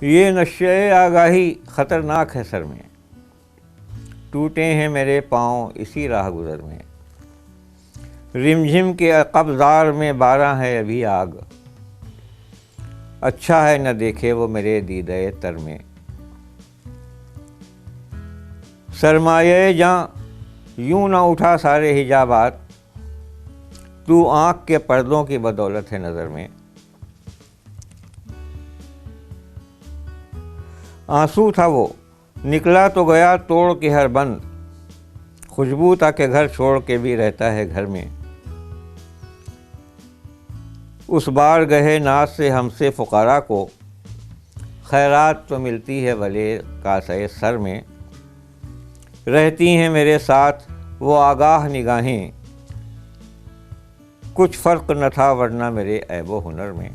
یہ نشے آگاہی خطرناک ہے سر میں، ٹوٹے ہیں میرے پاؤں اسی راہ گزر میں، رمجھم کے قبضار میں بارہ ہے ابھی آگ، اچھا ہے نہ دیکھے وہ میرے دیدے تر میں، سرمایہ جاں یوں نہ اٹھا سارے حجابات، تو آنکھ کے پردوں کی بدولت ہے نظر میں، آنسو تھا وہ نکلا تو گیا توڑ کے ہر بند، خوشبو تھا کہ گھر چھوڑ کے بھی رہتا ہے گھر میں، اس بار گئے ناز سے ہم سے فقراء کو، خیرات تو ملتی ہے بھلے کاسے سر میں، رہتی ہیں میرے ساتھ وہ آگاہ نگاہیں، کچھ فرق نہ تھا ورنہ میرے عیب و ہنر میں۔